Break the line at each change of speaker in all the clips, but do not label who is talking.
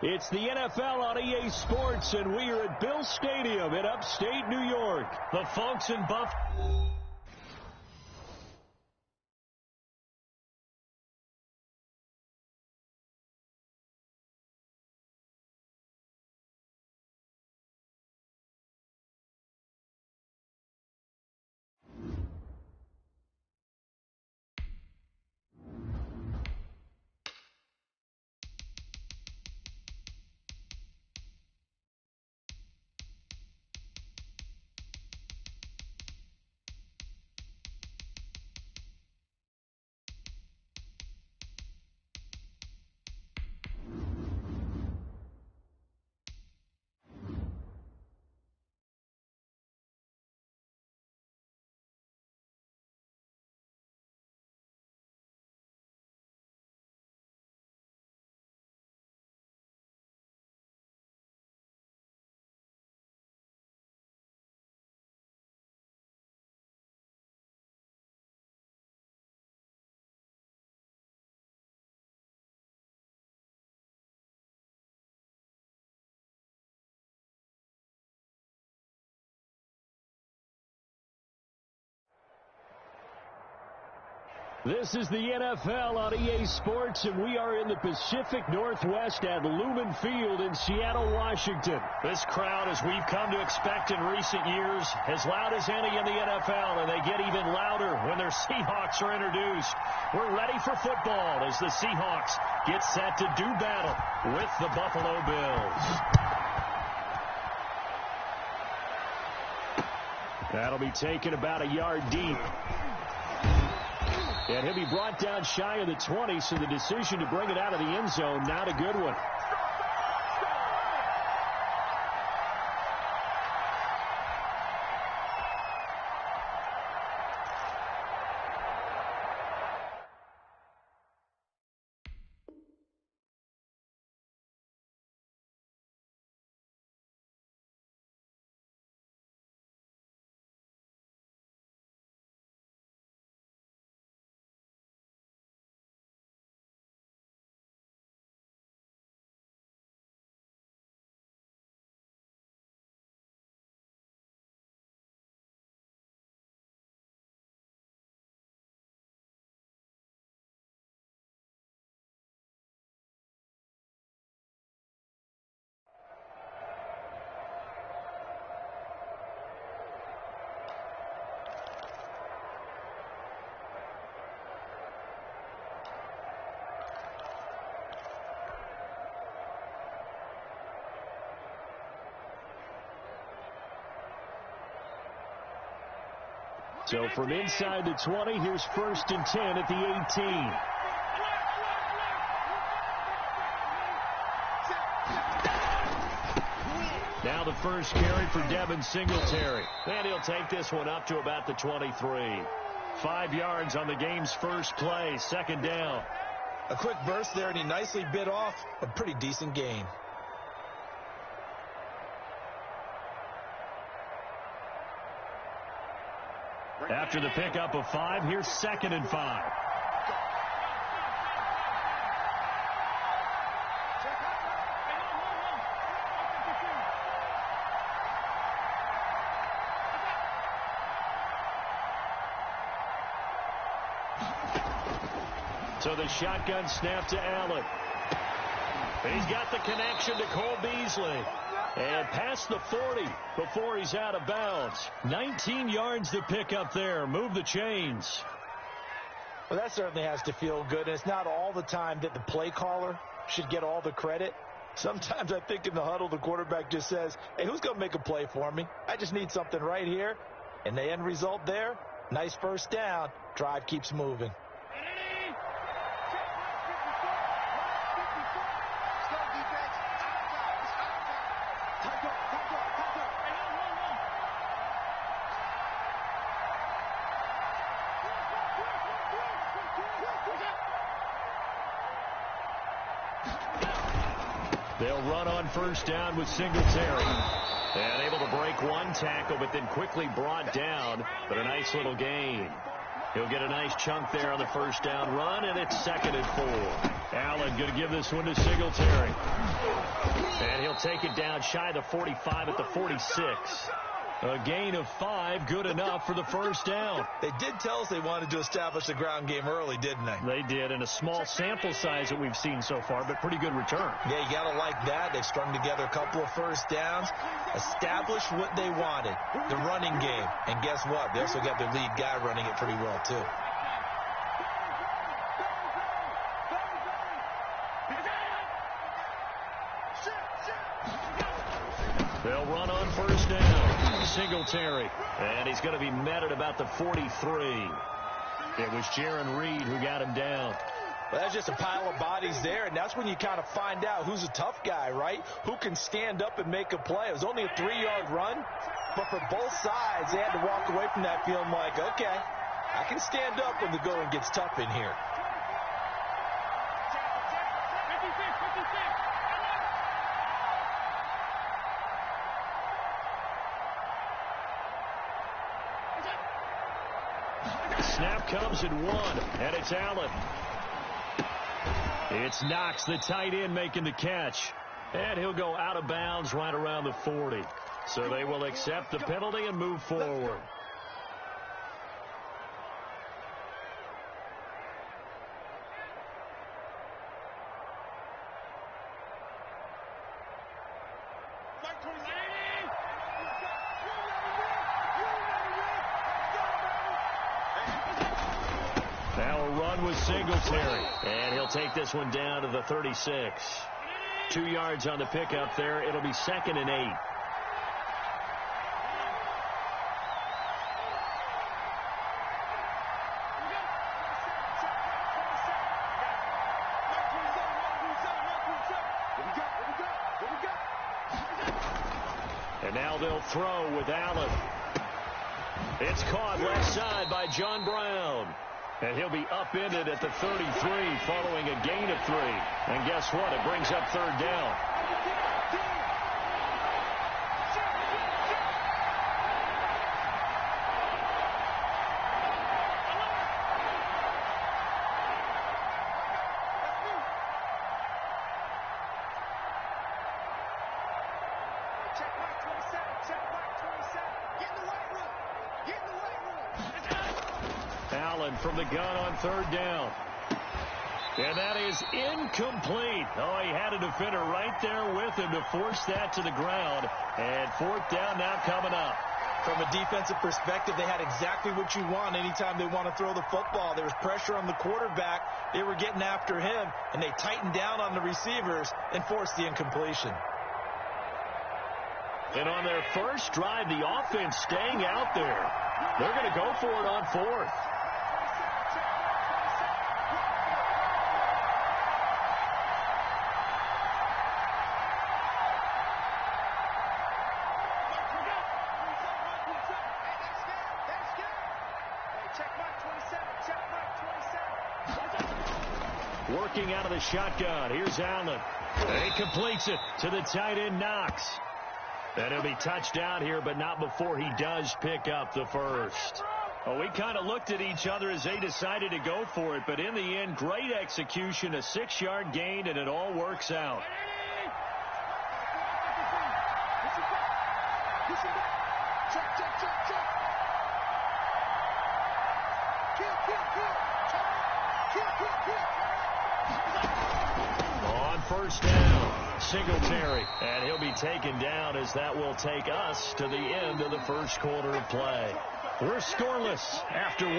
It's the NFL on EA Sports, and we are at Bill Stadium in upstate New York. The folks in Buffalo. This is the NFL on EA Sports, and we are in the Pacific Northwest at Lumen Field in Seattle, Washington. This crowd, as we've come to expect in recent years, as loud as any in the NFL, and they get even louder when their Seahawks are introduced. We're ready for football as the Seahawks get set to do battle with the Buffalo Bills. That'll be taken about a yard deep. And he'll be brought down shy of the 20, so the decision to bring it out of the end zone, not a good one. So from inside the 20, here's 1st and 10 at the 18. Now the first carry for Devin Singletary. And he'll take this one up to about the 23. 5 yards on the game's first play, 2nd down.
A quick burst there, and he nicely bit off a pretty decent gain.
After the pickup of 5, here's 2nd and 5. So the shotgun snap to Allen. He's got the connection to Cole Beasley. And past the 40 before he's out of bounds. 19 yards to pick up there. Move the chains.
Well, that certainly has to feel good. It's not all the time that the play caller should get all the credit. Sometimes I think in the huddle, the quarterback just says, hey, who's going to make a play for me? I just need something right here. And the end result there, nice first down. Drive keeps moving.
They'll run on first down with Singletary. And able to break one tackle, but then quickly brought down. But a nice little gain. He'll get a nice chunk there on the first down run, and it's 2nd and 4. Allen going to give this one to Singletary. And he'll take it down shy of the 45 at the 46. A gain of 5, good enough for the first down.
They did tell us they wanted to establish the ground game early, didn't they?
They did, and a small sample size that we've seen so far, but pretty good return.
Yeah, you got to like that. They've strung together a couple of first downs, established what they wanted, the running game. And guess what? They also got their lead guy running it pretty well, too.
They'll run on first down. Singletary. And he's going to be met at about the 43. It was Jaron Reed who got him down.
Well, that's just a pile of bodies there, and that's when you kind of find out who's a tough guy, right? Who can stand up and make a play. It was only a 3-yard run, but for both sides, they had to walk away from that feeling like, okay, I can stand up when the going gets tough in here.
Snap comes at 1, and it's Allen. It's Knox, the tight end, making the catch. And he'll go out of bounds right around the 40. So they will accept the penalty and move forward. Singletary, and he'll take this one down to the 36. 2 yards on the pickup there. It'll be 2nd and 8. And now they'll throw with Allen. It's caught left side by John Brown. And he'll be upended at the 33 following a gain of 3. And guess what? It brings up 3rd down. From the gun on 3rd down. And that is incomplete. Oh, he had a defender right there with him to force that to the ground. And 4th down now coming up.
From a defensive perspective, they had exactly what you want anytime they want to throw the football. There was pressure on the quarterback. They were getting after him, and they tightened down on the receivers and forced the incompletion.
And on their first drive, the offense staying out there. They're going to go for it on 4th. Working out of the shotgun. Here's Allen. And he completes it to the tight end, Knox. And he'll be touchdown here, but not before he does pick up the first. Well, we kind of looked at each other as they decided to go for it, but in the end, great execution, a 6-yard gain, and it all works out. On first down, Singletary, and he'll be taken down as that will take us to the end of the first quarter of play. We're scoreless after 1.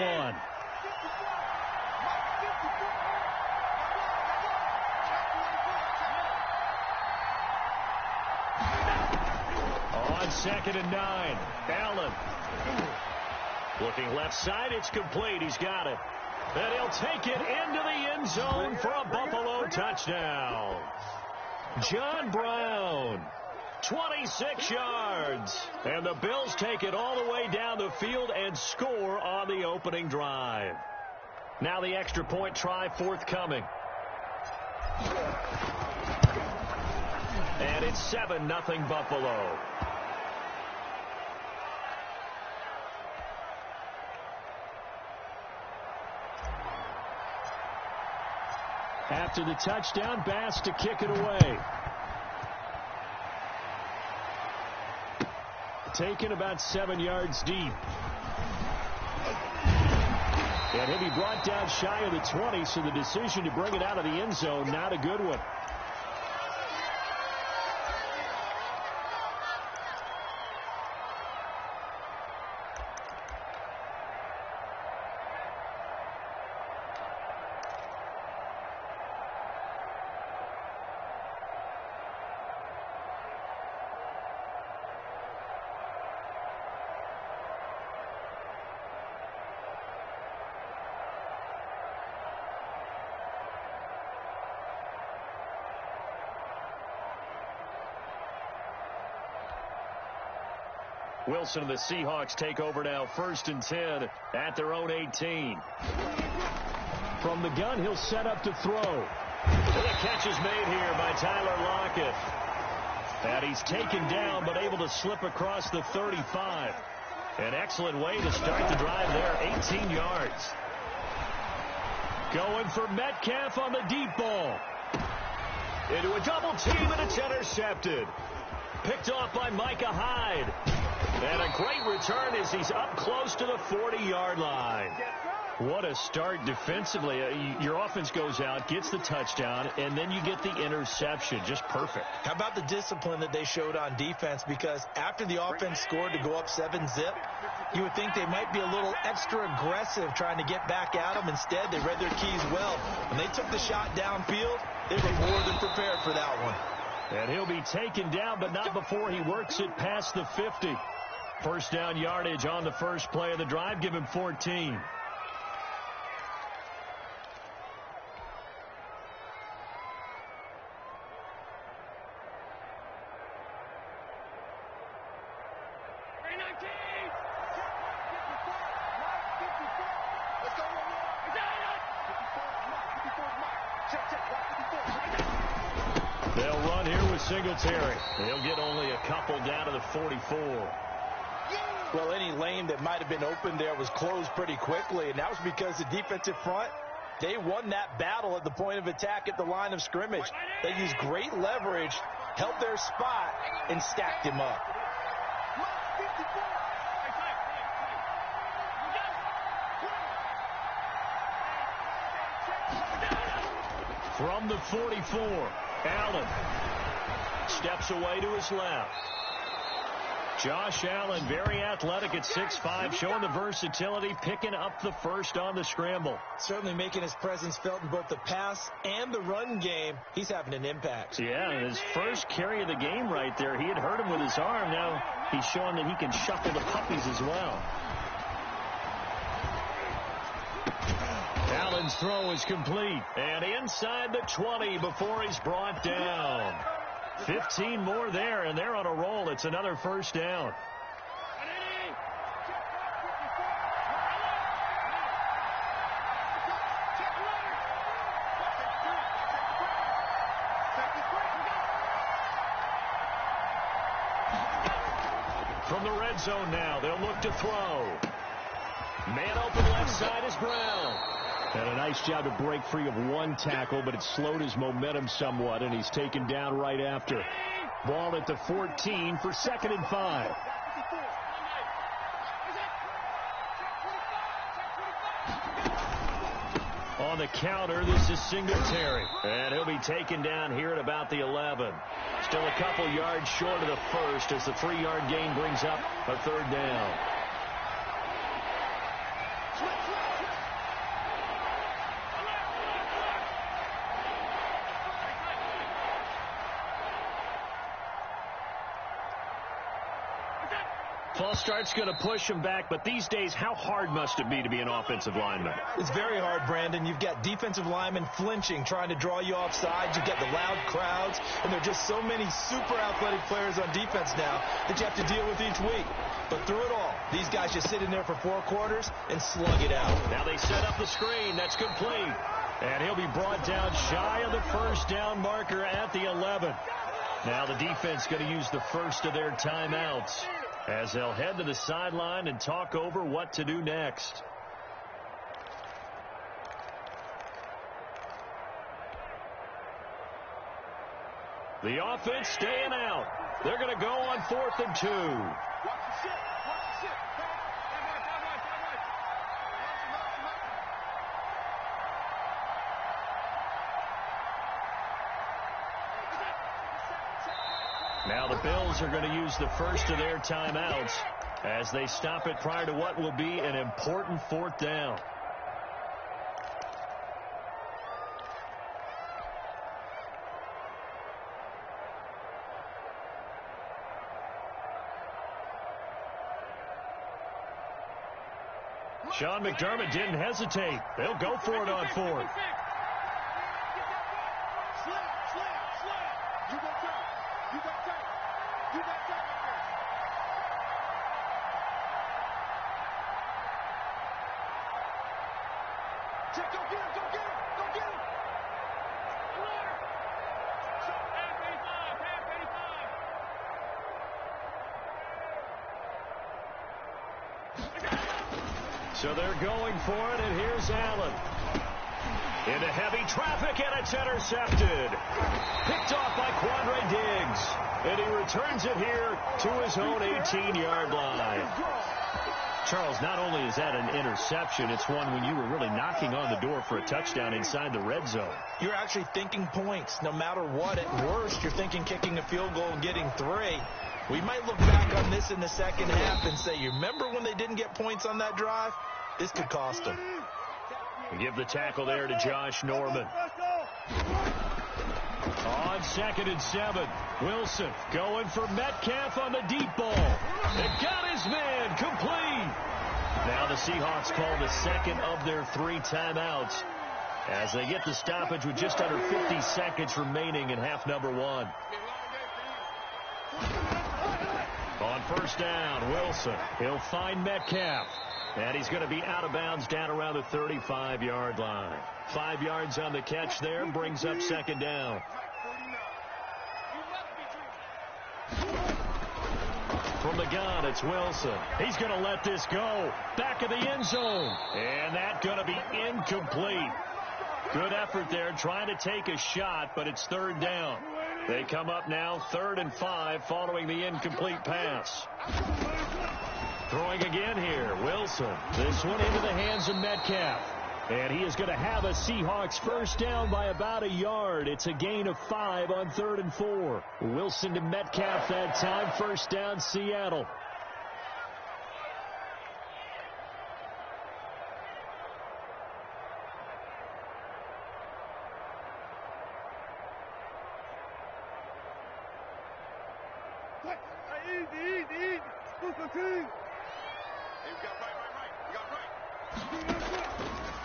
On 2nd and 9, Allen. Looking left side, it's complete. He's got it. And he'll take it into the end zone for a Buffalo touchdown. John Brown, 26 yards. And the Bills take it all the way down the field and score on the opening drive. Now the extra point try forthcoming. And it's 7-0 Buffalo. After the touchdown, Bass to kick it away. Taken about 7 yards deep. And he'll be brought down shy of the 20, so the decision to bring it out of the end zone, not a good one. Wilson and the Seahawks take over now, 1st and 10 at their own 18. From the gun, he'll set up to throw. And the catch is made here by Tyler Lockett. And he's taken down, but able to slip across the 35. An excellent way to start the drive there, 18 yards. Going for Metcalf on the deep ball. Into a double team, and it's intercepted. Picked off by Micah Hyde. And a great return as he's up close to the 40-yard line. What a start defensively. Your offense goes out, gets the touchdown, and then you get the interception. Just perfect. How about the discipline that they showed on defense? Because after the offense scored to go up 7-zip, you would think they might be a little extra aggressive trying to get back at them. Instead, they read their keys well. When they took the shot downfield, they were more than prepared for that one. And he'll be taken down, but not before he works it past the 50. First down yardage on the first play of the drive. Give him 14. They'll run here with Singletary. They'll get only a couple down to the 44. Well, any lane that might have been open there was closed pretty quickly, and that was because the defensive front, they won that battle at the point of attack at the line of scrimmage. They used great leverage, held their spot, and stacked him up. From the 44, Allen steps away to his left. Josh Allen, very athletic at 6'5", showing the versatility, picking up the first on the scramble. Certainly making his presence felt in both the pass and the run game. He's having an impact. Yeah, his first carry of the game right there. He had hurt him with his arm. Now he's showing that he can shuffle the puppies as well. Allen's throw is complete. And inside the 20 before he's brought down. 15 more there, and they're on a roll. It's another first down. From the red zone now, they'll look to throw. Man open left side is Brown. And a nice job to break free of one tackle, but it slowed his momentum somewhat, and he's taken down right after. Ball at the 14 for 2nd and 5. On the counter, this is Singletary. And he'll be taken down here at about the 11. Still a couple yards short of the first as the 3-yard gain brings up a 3rd down. False start's going to push him back, but these days, how hard must it be to be an offensive lineman? It's very hard, Brandon. You've got defensive linemen flinching, trying to draw you off sides. You've got the loud crowds, and there are just so many super athletic players on defense now that you have to deal with each week. But through it all, these guys just sit in there for 4 quarters and slug it out. Now they set up the screen. That's complete. And he'll be brought down shy of the first down marker at the 11. Now the defense going to use the first of their timeouts as they'll head to the sideline and talk over what to do next. The offense staying out. They're going to go on 4th and 2. Now the Bills are going to use the first of their timeouts as they stop it prior to what will be an important 4th down. Sean McDermott didn't hesitate. They'll go for it on 4th. So they're going for it, and here's Allen. Into heavy traffic, and it's intercepted. Picked off by Quandre Diggs. And he returns it here to his own 18-yard line. Charles, not only is that an interception, it's one when you were really knocking on the door for a touchdown inside the red zone.
You're actually thinking points. No matter what, at worst, you're thinking kicking a field goal and getting 3. We might look back on this in the second half and say, you remember when they didn't get points on that drive? This could cost them.
Give the tackle there to Josh Norman. On 2nd and 7, Wilson going for Metcalf on the deep ball. It got his man complete. Now the Seahawks call the second of their 3 timeouts as they get the stoppage with just under 50 seconds remaining in half number 1. On 1st down, Wilson. He'll find Metcalf. And he's going to be out of bounds down around the 35-yard line. 5 yards on the catch there, brings up 2nd down. From the gun, it's Wilson. He's going to let this go. Back of the end zone. And that's going to be incomplete. Good effort there, trying to take a shot, but it's 3rd down. They come up now 3rd and 5 following the incomplete pass. Throwing again here, Wilson. This one into the hands of Metcalf. And he is going to have a Seahawks first down by about a yard. It's a gain of 5 on 3rd and 4. Wilson to Metcalf that time. First down, Seattle.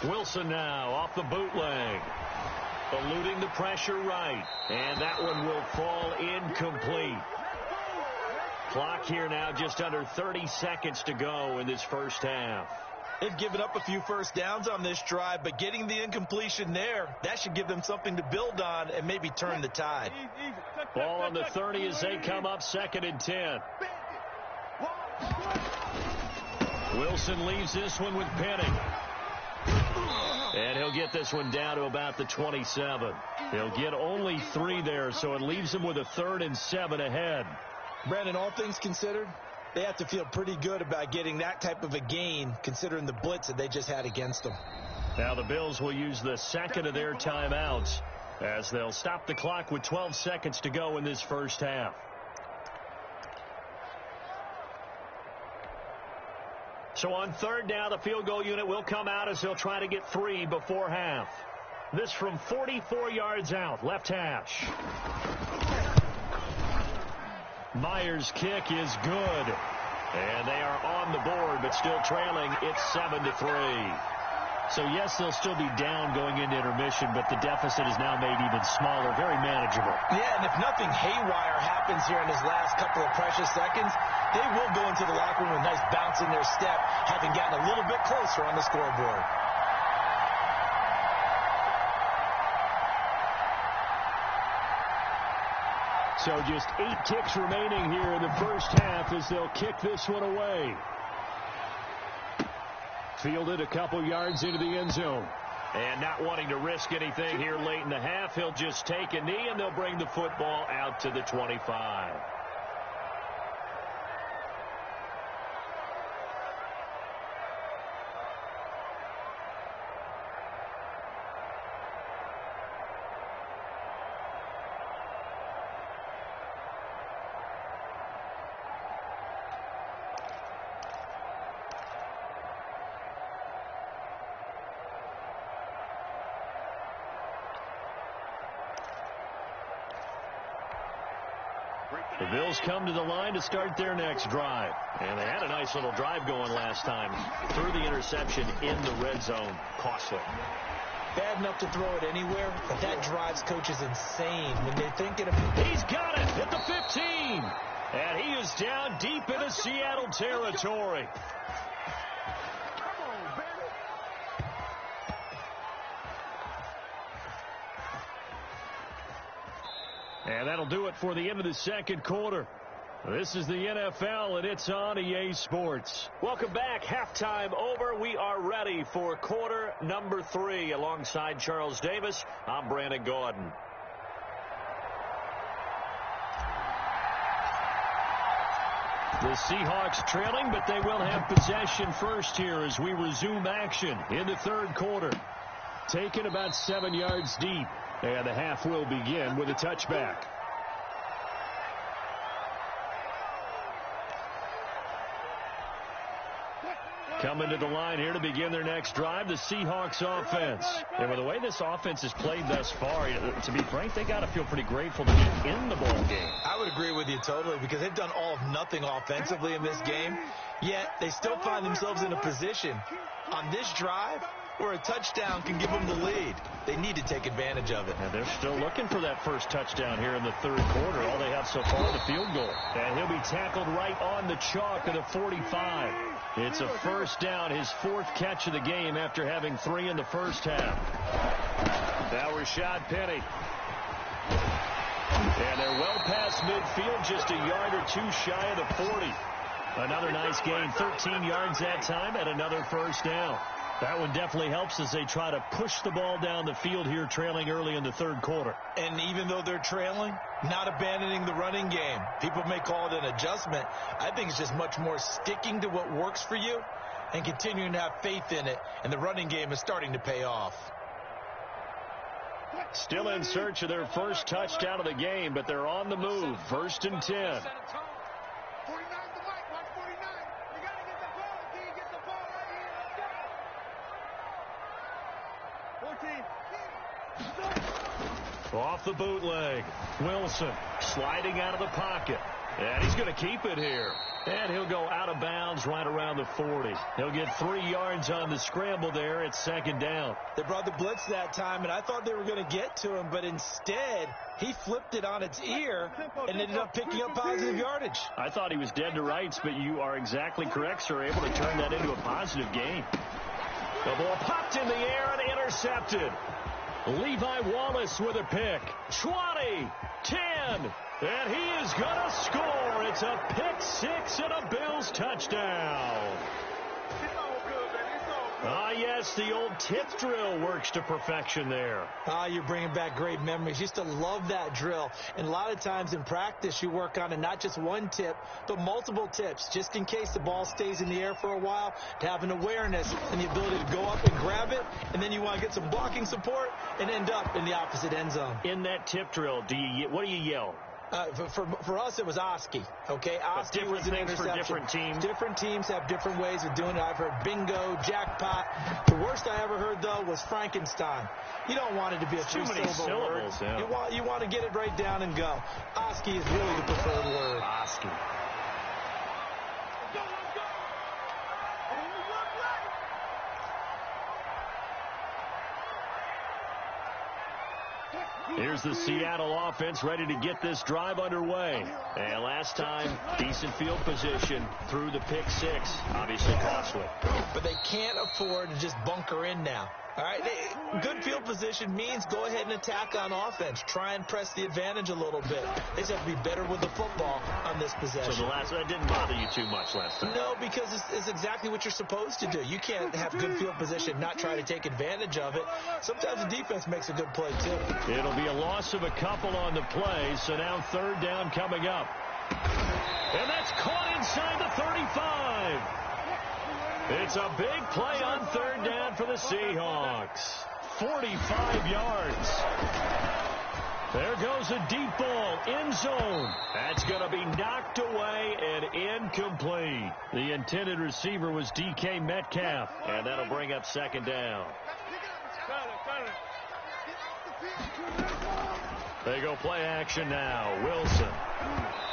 Wilson now off the bootleg. Eluding the pressure right. And that one will fall incomplete. Clock here now just under 30 seconds to go in this first half.
They've given up a few first downs on this drive, but getting the incompletion there, that should give them something to build on and maybe turn the tide.
Ball on the 30 as they come up 2nd and 10. Wilson leaves this one with Penning. And he'll get this one down to about the 27. He'll get only 3 there, so it leaves him with a 3rd and 7 ahead.
Brandon, all things considered, they have to feel pretty good about getting that type of a gain, considering the blitz that they just had against them.
Now the Bills will use the second of their timeouts as they'll stop the clock with 12 seconds to go in this first half. So on 3rd down, the field goal unit will come out as they'll try to get 3 before half. This from 44 yards out, left hash. Myers' kick is good. And they are on the board, but still trailing. It's 7-3. So, yes, they'll still be down going into intermission, but the deficit is now made even smaller, very manageable.
Yeah, and if nothing haywire happens here in his last couple of precious seconds, they will go into the locker room with a nice bounce in their step, having gotten a little bit closer on the scoreboard.
So just 8 kicks remaining here in the first half as they'll kick this one away. Fielded a couple yards into the end zone. And not wanting to risk anything here late in the half, he'll just take a knee, and they'll bring the football out to the 25. The Bills come to the line to start their next drive. And they had a nice little drive going last time. Threw the interception in the red zone. Costly.
Bad enough to throw it anywhere, but that drives coaches insane when they're thinking of...
He's got it at the 15. And he is down deep into Seattle territory. And that'll do it for the end of the second quarter. This is the NFL, and it's on EA Sports. Welcome back. Halftime over. We are ready for quarter number 3. Alongside Charles Davis, I'm Brandon Gaudin. The Seahawks trailing, but they will have possession first here as we resume action in the third quarter. Taken about 7 yards deep. And the half will begin with a touchback. Coming to the line here to begin their next drive, the Seahawks offense. And with the way this offense has played thus far, to be frank, they got to feel pretty grateful to get in the ball game.
I would agree with you totally, because they've done all of nothing offensively in this game, yet they still find themselves in a position on this drive where a touchdown can give them the lead. They need to take advantage of it.
And they're still looking for that first touchdown here in the third quarter. All they have so far, the field goal. And he'll be tackled right on the chalk of the 45. It's a first down, his 4th catch of the game after having 3 in the first half. Now Rashad Penny. And they're well past midfield, just a yard or 2 shy of the 40. Another nice gain, 13 yards that time, and another first down. That one definitely helps as they try to push the ball down the field here, trailing early in the third quarter.
And even though they're trailing, not abandoning the running game. People may call it an adjustment. I think it's just much more sticking to what works for you and continuing to have faith in it. And the running game is starting to pay off.
Still in search of their first touchdown of the game, but they're on the move. 1st and 10. Off the bootleg. Wilson sliding out of the pocket. And he's going to keep it here. And he'll go out of bounds right around the 40. He'll get 3 yards on the scramble there. It's 2nd down.
They brought the blitz that time, and I thought they were going to get to him, but instead he flipped it on its ear and ended up picking up positive yardage.
I thought he was dead to rights, but you are exactly correct, sir. Able to turn that into a positive gain. The ball popped in the air and intercepted. Levi Wallace with a pick. 20, 10, and he is going to score. It's a pick 6 and a Bills touchdown. Ah, yes, the old tip drill works to perfection there.
Ah, you're bringing back great memories. Used to love that drill. And a lot of times in practice, you work on it, not just one tip, but multiple tips, just in case the ball stays in the air for a while, to have an awareness and the ability to go up and grab it, and then you want to get some blocking support and end up in the opposite end zone.
In that tip drill, what do you yell?
For us, it was Oski. Okay, Oski was an interception.
For different teams.
Different teams have different ways of doing it. I've heard bingo, jackpot. The worst I ever heard, though, was Frankenstein. You don't want it to be a two-syllable word. Yeah. You want to get it right down and go. Oski is really the preferred word.
Oski. Here's the Seattle offense ready to get this drive underway. And last time, decent field position through the pick 6. Obviously costly.
But they can't afford to just bunker in now. All right, good field position means go ahead and attack on offense. Try and press the advantage a little bit. They just have to be better with the football on this possession.
So that didn't bother you too much last time?
No, because it's exactly what you're supposed to do. You can't have good field position, not try to take advantage of it. Sometimes the defense makes a good play, too.
It'll be a loss of a couple on the play, so now third down coming up. And that's caught inside the 35. It's a big play on third down for the Seahawks. 45 yards. There goes a deep ball, end zone. That's going to be knocked away and incomplete. The intended receiver was DK Metcalf, and that'll bring up second down. They go play action now. Wilson.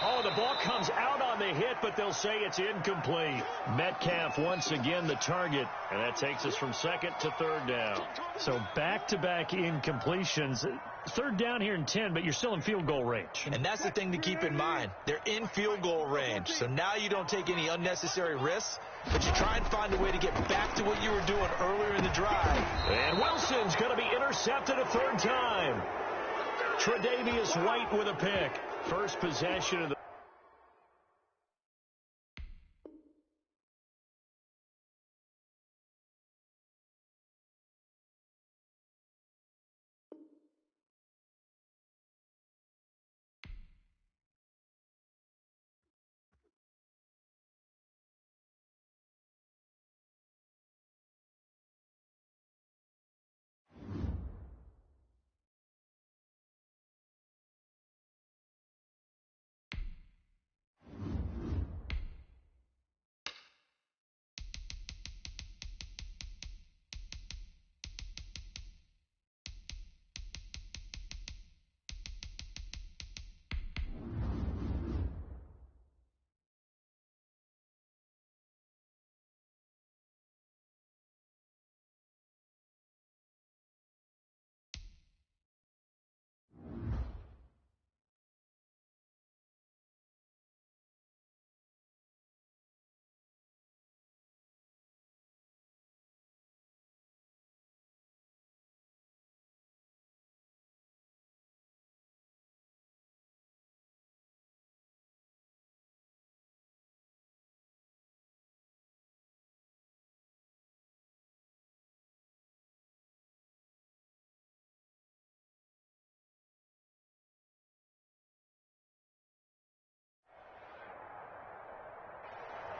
Oh, the ball comes out on the hit, but they'll say it's incomplete. Metcalf once again the target, and that takes us from second to third down. So back-to-back incompletions. Third down here in 10, but you're still in field goal range.
And that's the thing to keep in mind. They're in field goal range, so now you don't take any unnecessary risks, but you try and find a way to get back to what you were doing earlier in the drive.
And Wilson's going to be intercepted a third time. Tre'Davious White with a pick. First possession of the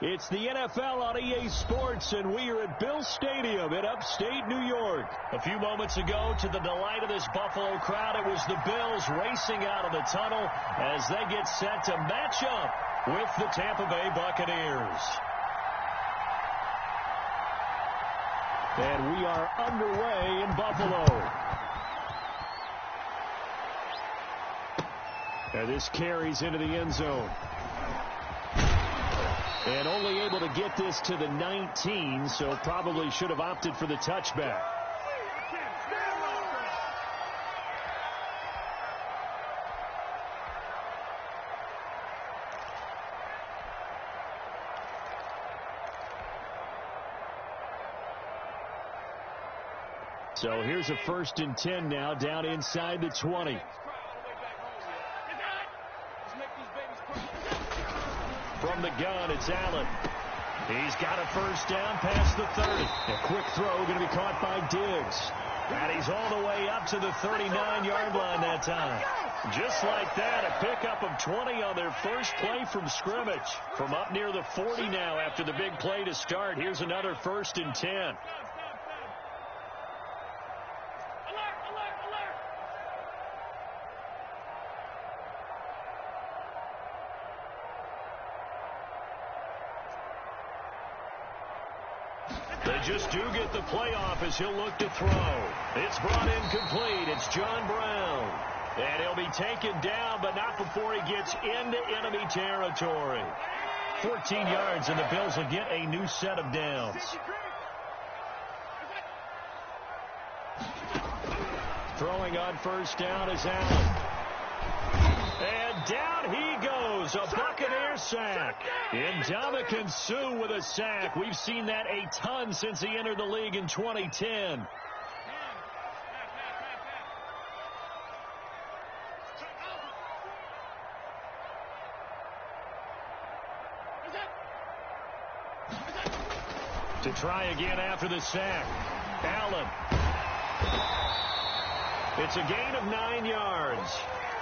It's the NFL on EA Sports, and we are at Bill Stadium in upstate New York. A few moments ago, to the delight of this Buffalo crowd, it was the Bills racing out of the tunnel as they get set to match up with the Tampa Bay Buccaneers. And we are underway in Buffalo. And this carries into the end zone. And only able to get this to the 19, so probably should have opted for the touchback. So here's a 1st and 10 now, down inside the 20. From the gun, it's Allen. He's got a first down past the 30. A quick throw going to be caught by Diggs. And he's all the way up to the 39-yard line that time. Just like that, a pickup of 20 on their first play from scrimmage. From up near the 40 now after the big play to start. Here's another 1st and 10. They just do get the playoff as he'll look to throw. It's brought in complete. It's John Brown. And he'll be taken down, but not before he gets into enemy territory. 14 yards, and the Bills will get a new set of downs. Throwing on first down is Allen. And down he goes, a Buccaneer sack. Ndamukong Suh with a sack. We've seen that a ton since he entered the league in 2010. To try again after the sack. Allen. It's a gain of 9 yards.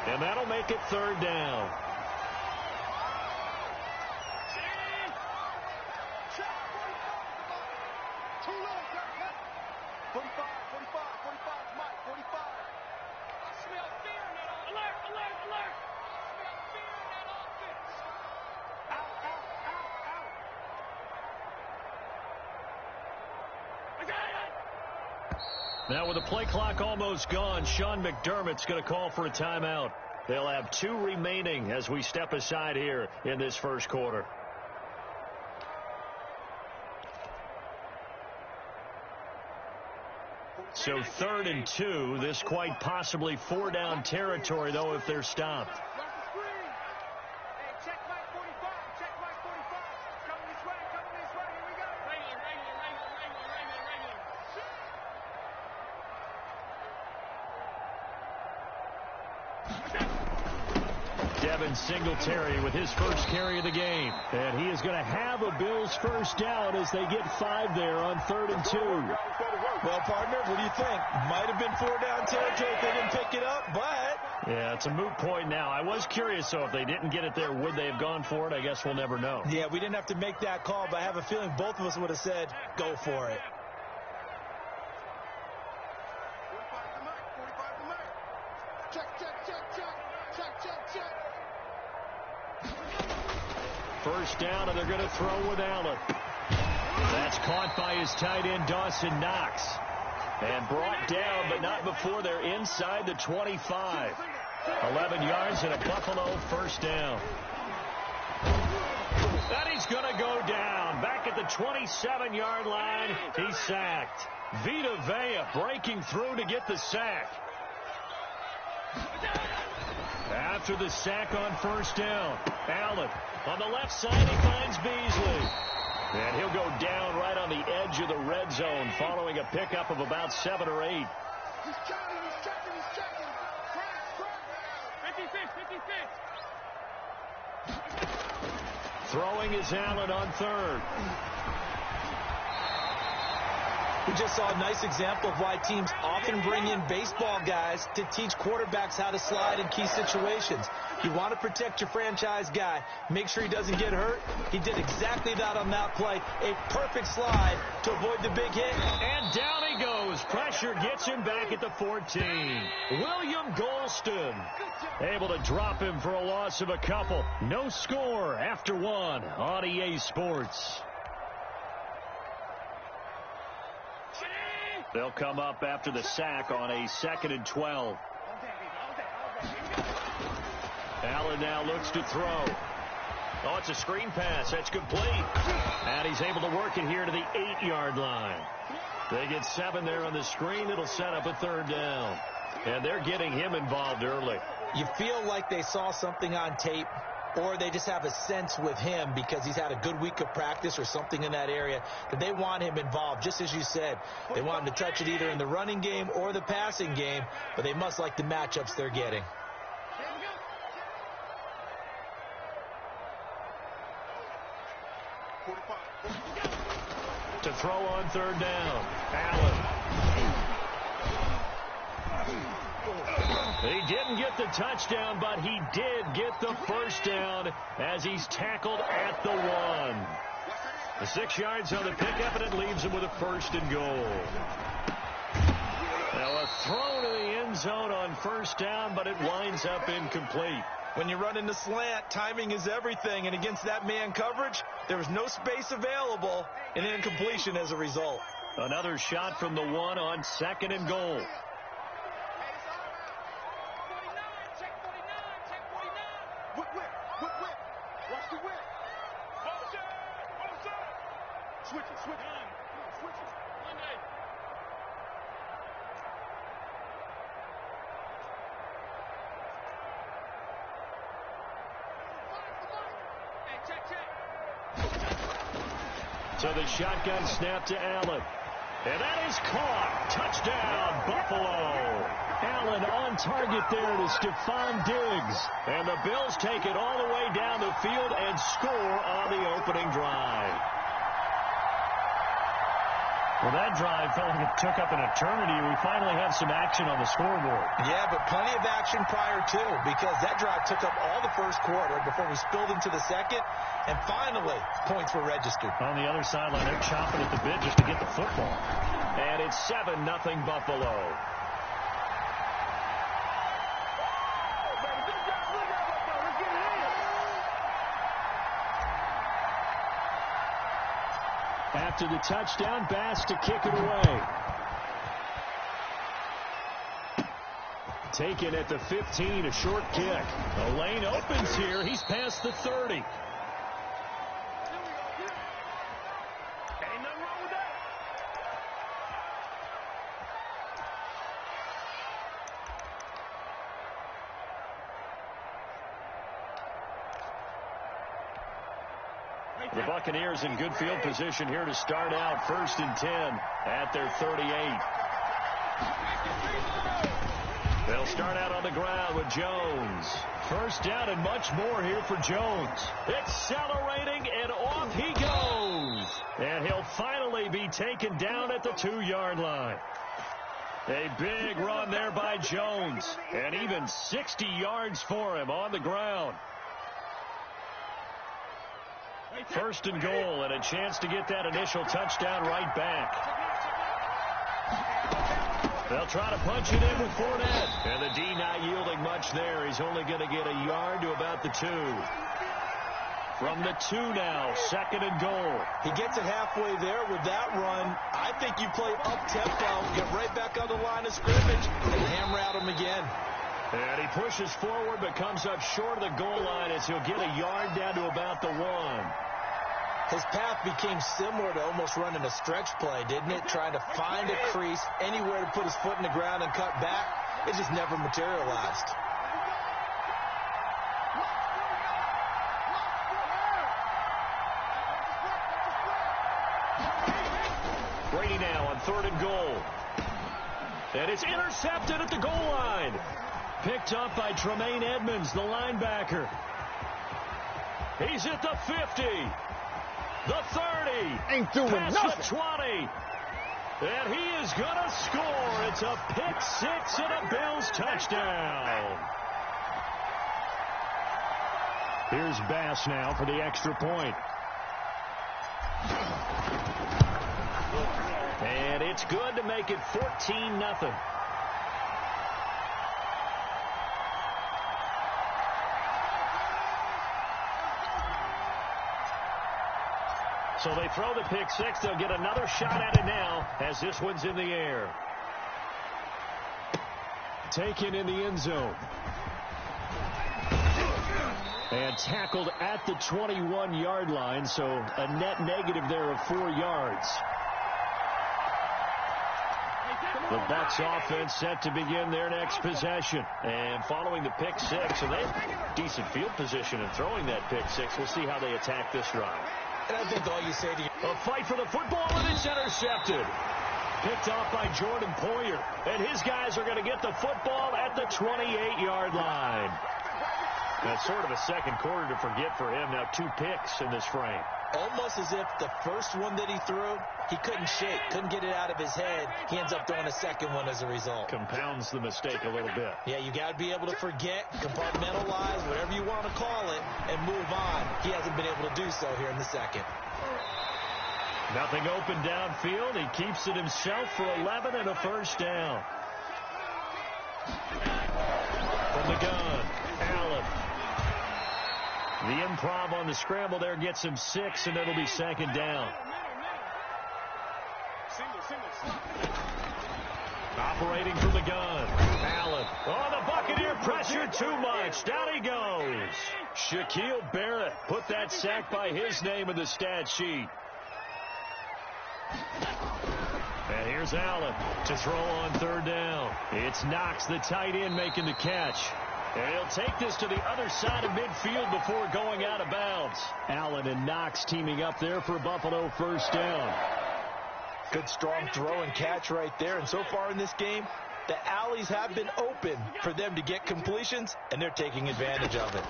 And that'll make it third down. Now with the play clock almost gone, Sean McDermott's going to call for a timeout. They'll have 2 remaining as we step aside here in this first quarter. So 3rd and 2. This quite possibly 4-down territory, though, if they're stopped. Singletary with his first carry of the game. And he is going to have a Bills first down as they get 5 there on 3rd and 2.
Well, partner, what do you think? Might have been 4-down territory if they didn't pick it up, but...
Yeah, it's a moot point now. I was curious, so if they didn't get it there, would they have gone for it? I guess we'll never know.
Yeah, we didn't have to make that call, but I have a feeling both of us would have said, go for it.
First down, and they're going to throw with Allen. That's caught by his tight end, Dawson Knox. And brought down, but not before they're inside the 25. 11 yards and a Buffalo first down. And he's going to go down. Back at the 27-yard line, he's sacked. Vita Vea breaking through to get the sack. After the sack on first down, Allen on the left side, he finds Beasley. And he'll go down right on the edge of the red zone following a pickup of about 7 or 8.
He's checking. 56.
Throwing is Allen on 3rd.
We just saw a nice example of why teams often bring in baseball guys to teach quarterbacks how to slide in key situations. You want to protect your franchise guy. Make sure he doesn't get hurt. He did exactly that on that play. A perfect slide to avoid the big hit.
And down he goes. Pressure gets him back at the 14. William Golston able to drop him for a loss of a couple. No score after 1 on EA Sports. They'll come up after the sack on a 2nd and 12. Allen now looks to throw. Oh, it's a screen pass. That's complete. And he's able to work it here to the 8-yard line. They get 7 there on the screen. It'll set up a 3rd down. And they're getting him involved early.
You feel like they saw something on tape, or they just have a sense with him because he's had a good week of practice or something in that area that they want him involved. Just as you said, they want him to touch it either in the running game or the passing game, but they must like the matchups they're getting.
To throw on 3rd down, Allen. He didn't get the touchdown, but he did get the first down as he's tackled at the 1. The 6 yards on the pickup, and it leaves him with a 1st and goal. Now a throw to the end zone on 1st down, but it winds up incomplete.
When you run in the slant, timing is everything, and against that man coverage, there was no space available, and incompletion as a result.
Another shot from the 1 on 2nd and goal. So the shotgun snap to Allen. And that is caught. Touchdown, Buffalo. Allen on target there to Stephon Diggs. And the Bills take it all the way down the field and score on the opening drive. Well, that drive felt like it took up an eternity. We finally have some action on the scoreboard.
Yeah, but plenty of action prior to, because that drive took up all the first quarter before we spilled into the second, and finally, points were registered.
On the other sideline, they're chomping at the bit just to get the football. And it's 7-0 Buffalo. After the touchdown, Bass to kick it away. Taken at the 15, a short kick. The lane opens here. He's past the 30. The Buccaneers in good field position here to start out. 1st and 10 at their 38. They'll start out on the ground with Jones. First down and much more here for Jones. Accelerating, and off he goes. And he'll finally be taken down at the 2-yard line. A big run there by Jones. And even 60 yards for him on the ground. 1st and goal, and a chance to get that initial touchdown right back. They'll try to punch it in with Fournette. And the D not yielding much there. He's only going to get a yard to about the 2. From the 2 now, 2nd and goal.
He gets it halfway there with that run. I think you play up-tempo, get right back on the line of scrimmage, and hammer at him again.
And he pushes forward but comes up short of the goal line as he'll get a yard down to about the 1.
His path became similar to almost running a stretch play, didn't it? Trying to find a crease, anywhere to put his foot in the ground and cut back. It just never materialized.
Brady now on 3rd and goal. And it's intercepted at the goal line. Picked up by Tremaine Edmonds, the linebacker. He's at the 50. The 30.
Ain't doing
past
nothing.
the 20. And he is going to score. It's a pick 6 and a Bills touchdown. Here's Bass now for the extra point. And it's good to make it 14-0. So they throw the pick 6. They'll get another shot at it now as this one's in the air. Taken in the end zone. And tackled at the 21-yard line, so a net negative there of 4 yards. The Bucs offense set to begin their next possession. And following the pick 6, and they have decent field position in throwing that pick 6. We'll see how they attack this drive.
And I think all you say to you,
a fight for the football, and it's intercepted. Picked off by Jordan Poyer. And his guys are going to get the football at the 28-yard line. That's sort of a second quarter to forget for him. Now 2 picks in this frame.
almost as if the first one that he threw, he couldn't shake, couldn't get it out of his head. He ends up throwing a second one as a result.
Compounds the mistake a little bit.
Yeah, you got to be able to forget, compartmentalize, whatever you want to call it, and move on. He hasn't been able to do so here in the second.
Nothing open downfield. He keeps it himself for 11 and a first down. From the gun, Allen. The improv on the scramble there gets him 6, and it'll be second down. Operating from the gun, Allen. Oh, the Buccaneer pressure too much. Down he goes. Shaquille Barrett put that sack by his name in the stat sheet. And here's Allen to throw on third down. It's Knox, the tight end, making the catch. And he'll take this to the other side of midfield before going out of bounds. Allen and Knox teaming up there for Buffalo first down.
Good strong throw and catch right there. And so far in this game, the alleys have been open for them to get completions, and they're taking advantage of it.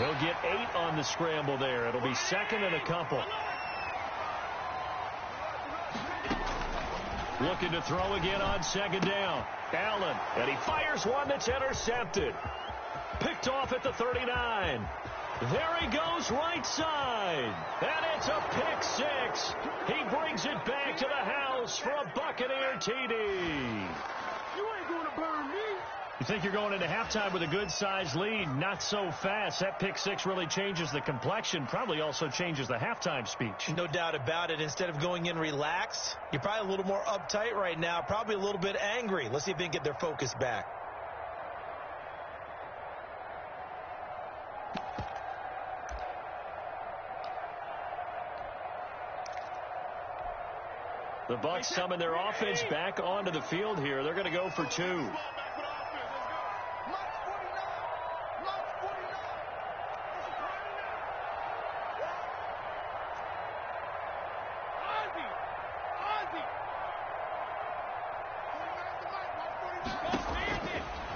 He'll get 8 on the scramble there. It'll be second and a couple. Looking to throw again on second down. Allen, and he fires one that's intercepted. Picked off at the 39. There he goes right side. And it's a pick 6. He brings it back to the house for a Buccaneer TD.
You ain't going to burn me.
You think you're going into halftime with a good-sized lead? Not so fast. That pick 6 really changes the complexion, probably also changes the halftime speech.
No doubt about it. Instead of going in relaxed, you're probably a little more uptight right now, probably a little bit angry. Let's see if they can get their focus back.
The Bucs summon their offense back onto the field here. They're going to go for 2.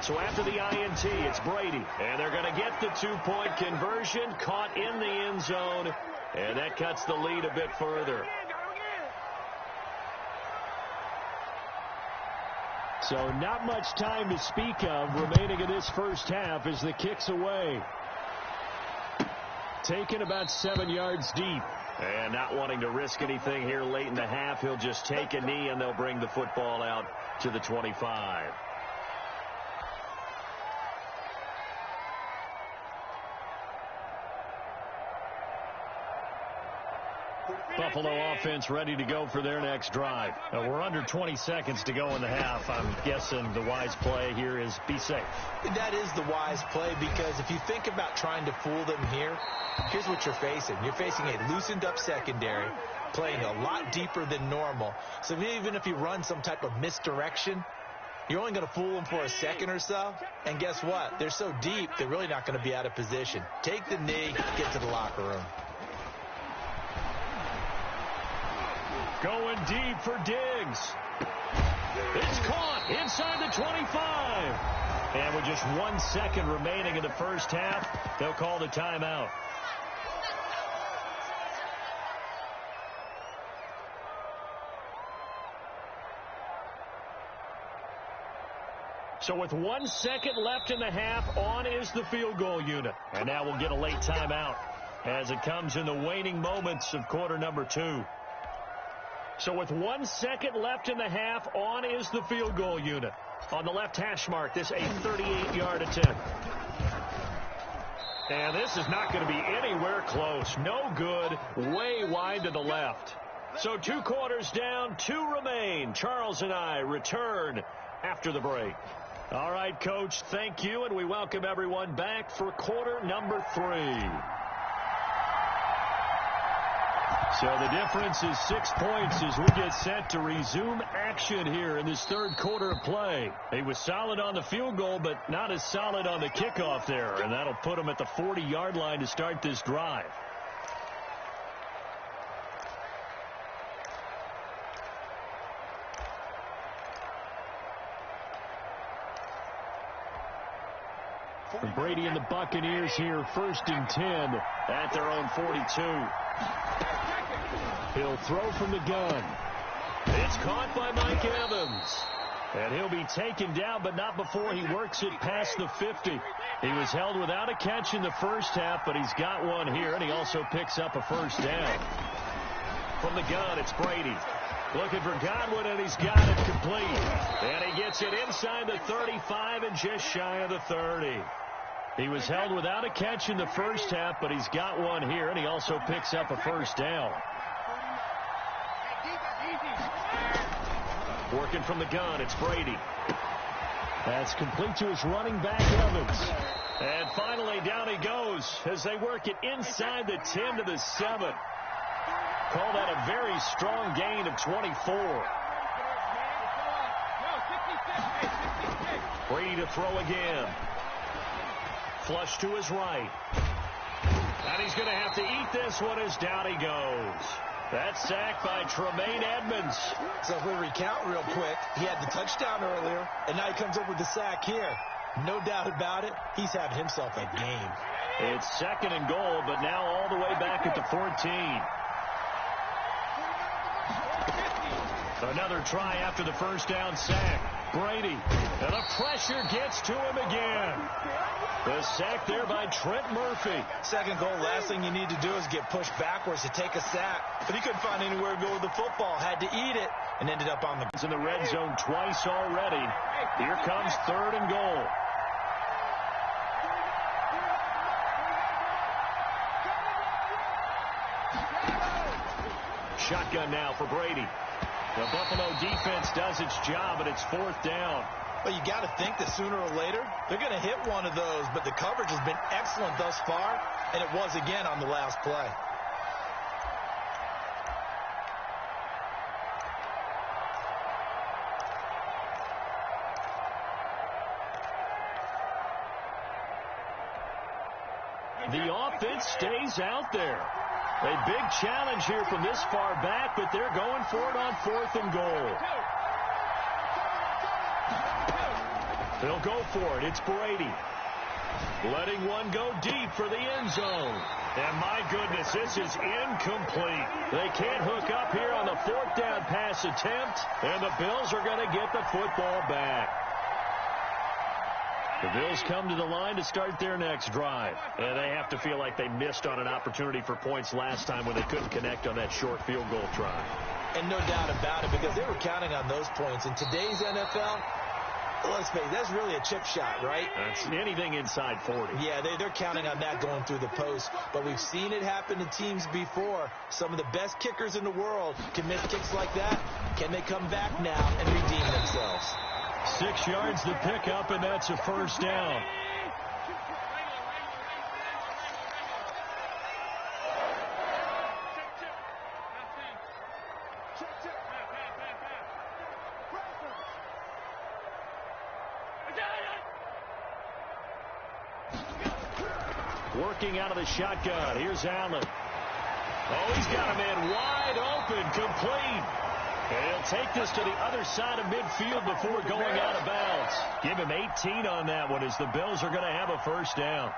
So after the INT, it's Brady. And they're going to get the 2-point conversion, caught in the end zone. And that cuts the lead a bit further. So not much time to speak of remaining in this first half as the kick's away. Taken about 7 yards deep. And not wanting to risk anything here late in the half, he'll just take a knee and they'll bring the football out to the 25. Buffalo offense ready to go for their next drive. We're under 20 seconds to go in the half. I'm guessing the wise play here is be safe.
That is the wise play, because if you think about trying to fool them here, here's what you're facing. You're facing a loosened up secondary, playing a lot deeper than normal. So even if you run some type of misdirection, you're only going to fool them for a second or so. And guess what? They're so deep, they're really not going to be out of position. Take the knee, get to the locker room.
Going deep for Diggs. It's caught inside the 25. And with just 1 second remaining in the first half, they'll call the timeout. So with 1 second left in the half, on is the field goal unit. And now we'll get a late timeout as it comes in the waning moments of quarter number 2. So with 1 second left in the half, on is the field goal unit. On the left hash mark, this a 38-yard attempt. And this is not going to be anywhere close. No good, way wide to the left. So 2 quarters down, 2 remain. Charles and I return after the break. All right, Coach, thank you, and we welcome everyone back for quarter number 3. So the difference is 6 points as we get set to resume action here in this third quarter of play. He was solid on the field goal, but not as solid on the kickoff there, and that'll put him at the 40-yard line to start this drive. Brady and the Buccaneers here, 1st and 10 at their own 42. He'll throw from the gun. It's caught by Mike Evans. And he'll be taken down, but not before he works it past the 50. He was held without a catch in the first half, but he's got one here, and he also picks up a first down. From the gun, it's Brady. Looking for Godwin, and he's got it complete. And he gets it inside the 35 and just shy of the 30. He was held without a catch in the first half, but he's got one here, and he also picks up a first down. Working from the gun, it's Brady. That's complete to his running back, Evans. And finally, down he goes as they work it inside the 10 to the 7. Call that a very strong gain of 24. Brady to throw again. Flush to his right. And he's going to have to eat this one as down he goes. That's sacked by Tremaine Edmonds.
So if we recount real quick, he had the touchdown earlier, and now he comes up with the sack here. No doubt about it, he's having himself a game.
It's 2nd and goal, but now all the way back at the 14. Another try after the first down sack. Brady, and the pressure gets to him again. The sack there by Trent Murphy.
2nd goal, last thing you need to do is get pushed backwards to take a sack. But he couldn't find anywhere to go with the football. Had to eat it and ended up on the...
It's in the red zone twice already. Here comes 3rd and goal. Shotgun now for Brady. The Buffalo defense does its job, and it's 4th down.
Well, you got to think that sooner or later they're going to hit one of those, but the coverage has been excellent thus far, and it was again on the last play.
The offense stays out there. A big challenge here from this far back, but they're going for it on 4th and goal. They'll go for it. It's Brady. Letting one go deep for the end zone. And my goodness, this is incomplete. They can't hook up here on the 4th down pass attempt, and the Bills are going to get the football back. The Bills come to the line to start their next drive. And they have to feel like they missed on an opportunity for points last time when they couldn't connect on that short field goal try.
And no doubt about it, because they were counting on those points. In today's NFL, let's face it, that's really a chip shot, right?
That's anything inside 40.
Yeah, they're counting on that going through the post. But we've seen it happen to teams before. Some of the best kickers in the world can miss kicks like that. Can they come back now and redeem themselves?
6 yards to pick up, and that's a 1st down. Working out of the shotgun. Here's Allen. Oh, he's got a man wide open, complete. And he'll take this to the other side of midfield before going out of bounds. Give him 18 on that one as the Bills are going to have a 1st down.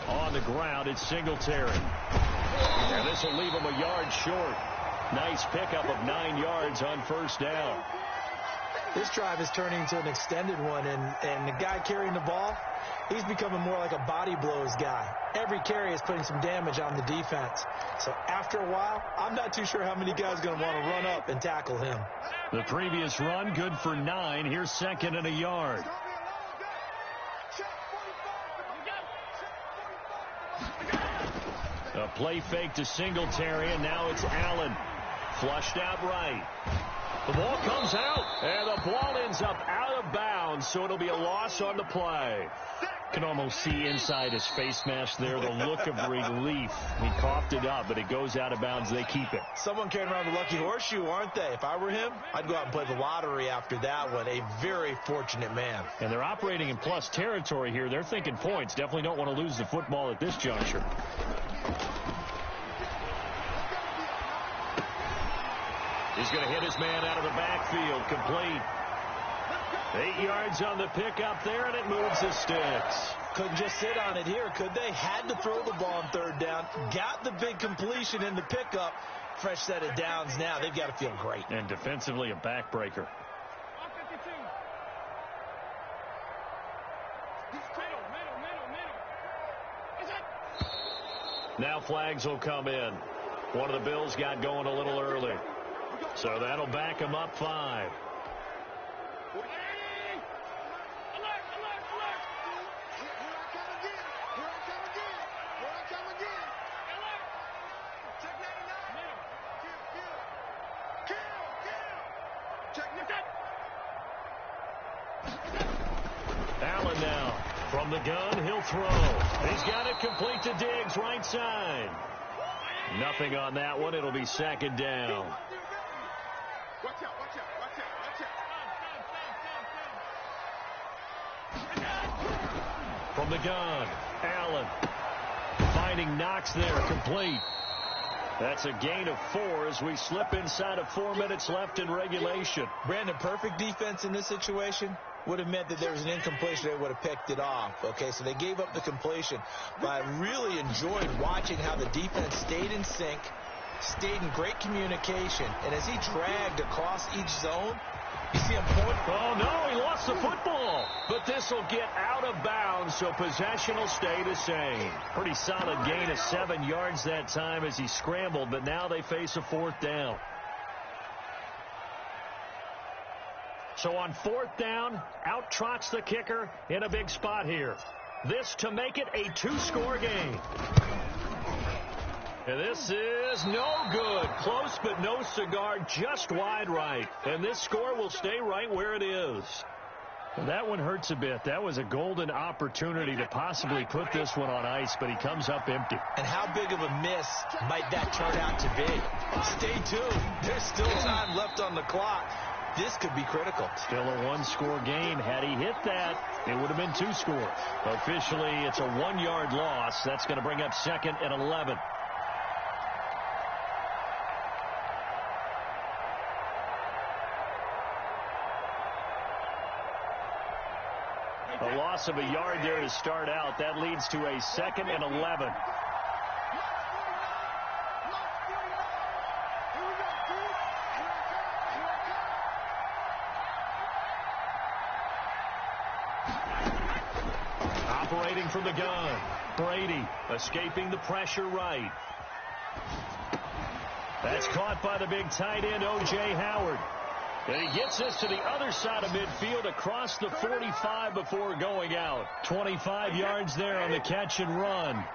On the ground, it's Singletary. And this will leave him a yard short. Nice pickup of 9 yards on 1st down.
This drive is turning into an extended one, and the guy carrying the ball, he's becoming more like a body blows guy. Every carry is putting some damage on the defense. So after a while, I'm not too sure how many guys are going to want to run up and tackle him.
The previous run, good for 9. Here's 2nd and a yard. A play fake to Singletary, and now it's Allen. Flushed out right. The ball comes out, and the ball ends up out of bounds, so it'll be a loss on the play. Can almost see inside his face mask there the look of relief. He coughed it up, but it goes out of bounds. They keep it.
Someone carrying around the lucky horseshoe, aren't they? If I were him, I'd go out and play the lottery after that one. A very fortunate man.
And they're operating in plus territory here. They're thinking points. Definitely don't want to lose the football at this juncture. He's going to hit his man out of the backfield. Complete. 8 yards on the pickup there, and it moves the sticks.
Couldn't just sit on it here, could they? Had to throw the ball on 3rd down. Got the big completion in the pickup. Fresh set of downs now. They've got to feel great.
And defensively, a backbreaker. Now flags will come in. One of the Bills got going a little early. So that'll back them up 5. Allen now from the gun, he'll throw. He's got it complete to Diggs, right side. Nothing on that one. It'll be 2nd down.
Watch out, watch out, watch out, watch out.
From the gun, Allen Finding Knox there, complete. That's a gain of 4 as we slip inside of 4 minutes left in regulation.
Brandon, perfect defense in this situation would have meant that there was an incompletion. They would have picked it off. Okay, so they gave up the completion. But I really enjoyed watching how the defense stayed in sync, stayed in great communication. And as he dragged across each zone, you see him point.
Oh, no, he lost the football. But this will get out of bounds, so possession will stay the same. Pretty solid gain of 7 yards that time as he scrambled, but now they face a 4th down. So on 4th down, out trots the kicker in a big spot here. This to make it a 2-score game. And this is no good. Close but no cigar, just wide right. And this score will stay right where it is. And that one hurts a bit. That was a golden opportunity to possibly put this one on ice, but he comes up empty.
And how big of a miss might that turn out to be? Stay tuned. There's still time left on the clock. This could be critical.
Still a 1-score game. Had he hit that, it would have been 2 scores. Officially, it's a 1-yard loss. That's going to bring up 2nd and 11. A loss of a yard there to start out. That leads to a 2nd and 11. Operating from the gun. Brady escaping the pressure right. That's caught by the big tight end, O.J. Howard. And he gets us to the other side of midfield across the 45 before going out. 25 yards there on the catch and run.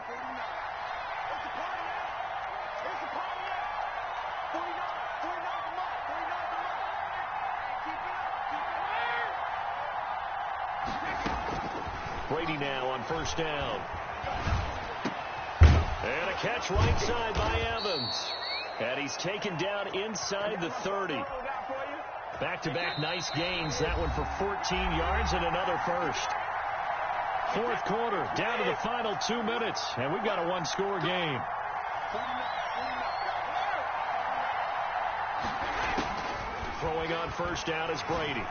Brady now on 1st down. And a catch right side by Evans. And he's taken down inside the 30. Back-to-back nice gains. That one for 14 yards and another first. 4th quarter, down to the final 2 minutes, and we've got a 1-score game. Throwing on 1st down is Brady.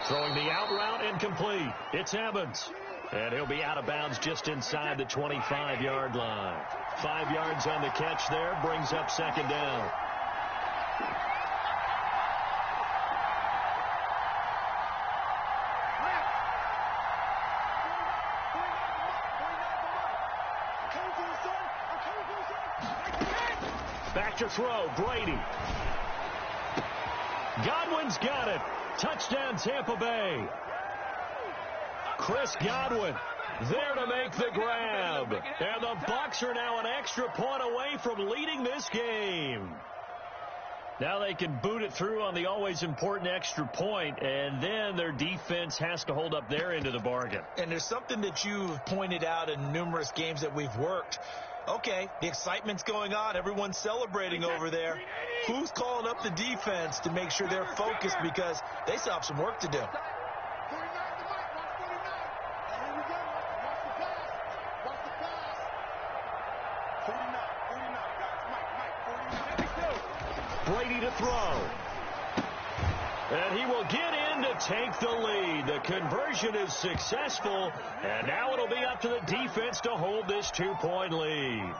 Throwing the out route incomplete. It's Evans. And he'll be out of bounds just inside the 25-yard line. 5 yards on the catch there, brings up 2nd down. Back to throw, Brady. Godwin's got it. Touchdown, Tampa Bay. Chris Godwin there to make the grab. And the Bucs are now an extra point away from leading this game. Now they can boot it through on the always important extra point, and then their defense has to hold up their end of the bargain.
And there's something that you've pointed out in numerous games that we've worked. Okay, the excitement's going on. Everyone's celebrating over there. Who's calling up the defense to make sure they're focused, because they still have some work to do?
Brady to throw. And he will get in to take the lead. The conversion is successful, and now it'll be up to the defense to hold this 2-point lead.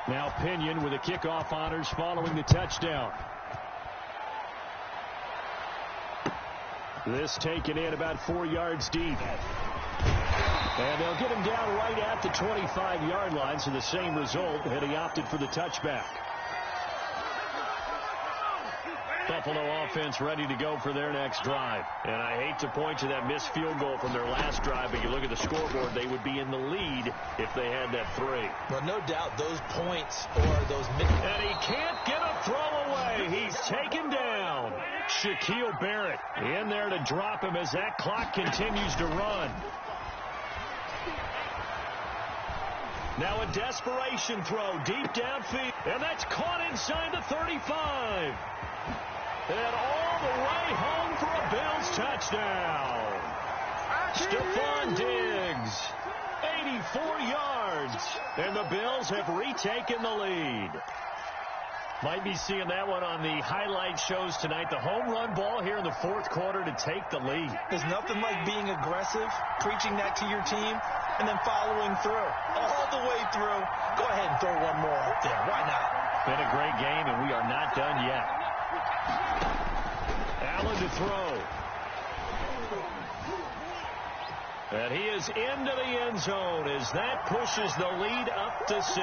Now Pinion with the kickoff honors following the touchdown. This taken in about 4 yards deep. And they'll get him down right at the 25-yard line, so the same result, and he opted for the touchback. Buffalo offense ready to go for their next drive. And I hate to point to that missed field goal from their last drive, but you look at the scoreboard, they would be in the lead if they had that 3.
Well, no doubt those points or those...
And he can't get a throw away. He's taken down. Shaquille Barrett in there to drop him as that clock continues to run. Now a desperation throw deep downfield. And that's caught inside the 35. And all the way home for a Bills touchdown. Stephon Diggs, 84 yards, and the Bills have retaken the lead. Might be seeing that one on the highlight shows tonight. The home run ball here in the fourth quarter to take the lead.
There's nothing like being aggressive, preaching that to your team, and then following through. All the way through. Go ahead and throw one more up there. Why not?
Been a great game, and we are not done yet. Allen to throw. And he is into the end zone as that pushes the lead up to 6.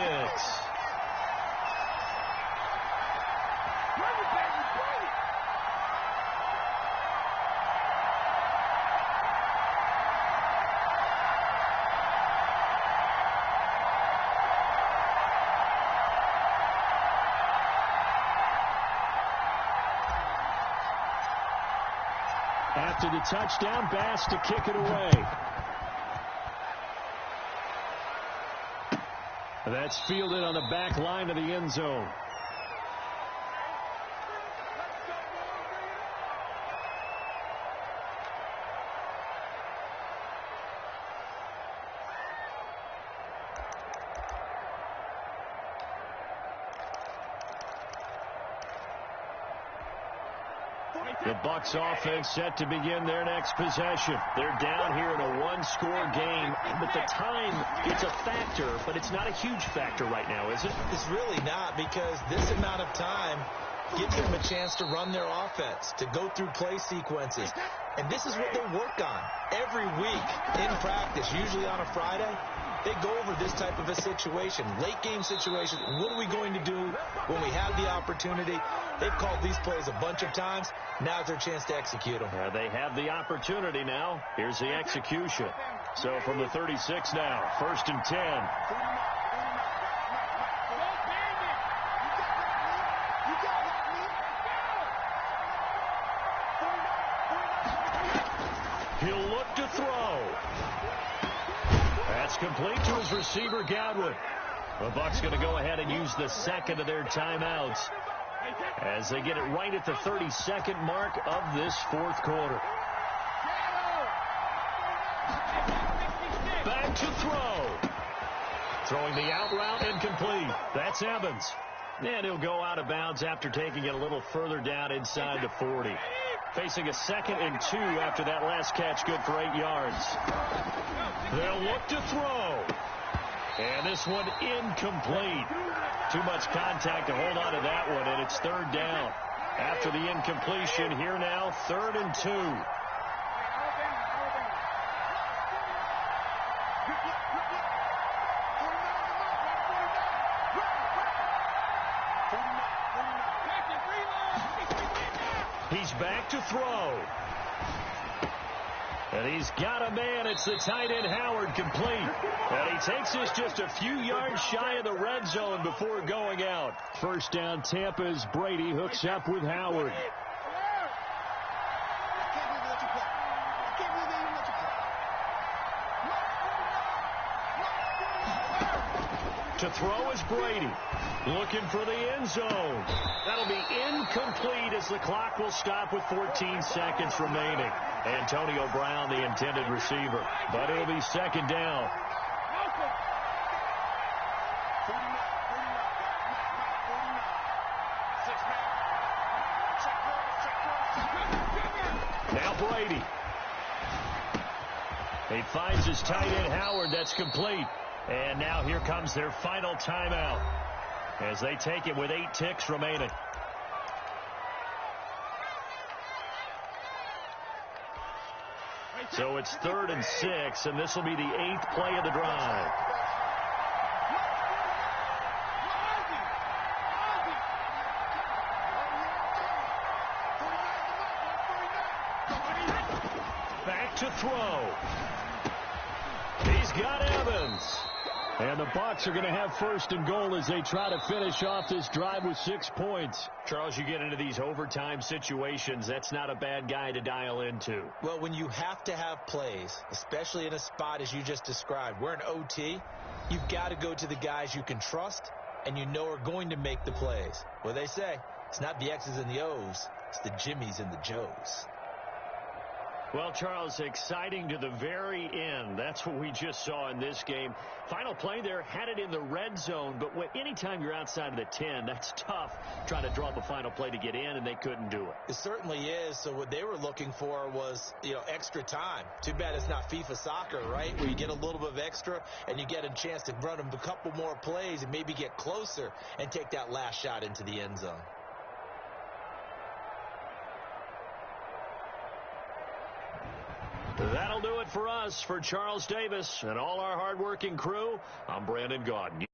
After the touchdown, Bass to kick it away. That's fielded on the back line of the end zone. The Bucs offense set to begin their next possession. They're down here in a one-score game, but the time, it's a factor, but it's not a huge factor right now, is it?
It's really not, because this amount of time gives them a chance to run their offense, to go through play sequences. And this is what they work on every week in practice, usually on a Friday. They go over this type of a situation, late game situation. What are we going to do when we have the opportunity? They've called these plays a bunch of times. Now's their chance to execute them.
They have the opportunity now. Here's the execution. So from the 36 now, 1st and 10. He'll look to throw. That's complete to his receiver, Godwin. The Bucs going to go ahead and use the second of their timeouts as they get it right at the 32nd mark of this fourth quarter. Back to throw. Throwing the out route incomplete. That's Evans. And he'll go out of bounds after taking it a little further down inside the 40. Facing a 2nd and 2 after that last catch, good for 8 yards. They'll look to throw. And this one incomplete. Too much contact to hold on to that one, and it's 3rd down. After the incompletion, here now, 3rd and 2. He's back to throw. And he's got a man. It's the tight end, Howard, complete. And he takes this just a few yards shy of the red zone before going out. 1st down, Tampa's Brady hooks up with Howard. To throw is Brady. Looking for the end zone. That'll be incomplete as the clock will stop with 14 seconds remaining. Antonio Brown, the intended receiver. But it'll be 2nd down. Now Brady. He finds his tight end, Howard. That's complete. And now here comes their final timeout as they take it with 8 ticks remaining. So it's 3rd and 6, and this will be the 8th play of the drive. Back to throw. He's got Evans. And the Bucs are going to have 1st and goal as they try to finish off this drive with 6 points. Charles, you get into these overtime situations, that's not a bad guy to dial into.
Well, when you have to have plays, especially in a spot as you just described, we're in OT, you've got to go to the guys you can trust and you know are going to make the plays. Well, they say it's not the X's and the O's, it's the Jimmies and the Joes.
Well, Charles, exciting to the very end. That's what we just saw in this game. Final play there, had it in the red zone, but anytime you're outside of the 10, that's tough trying to draw up a final play to get in, and they couldn't do it.
It certainly is. So what they were looking for was, extra time. Too bad it's not FIFA soccer, right, where you get a little bit of extra and you get a chance to run a couple more plays and maybe get closer and take that last shot into the end zone.
That'll do it for us. For Charles Davis and all our hardworking crew, I'm Brandon Gaudin.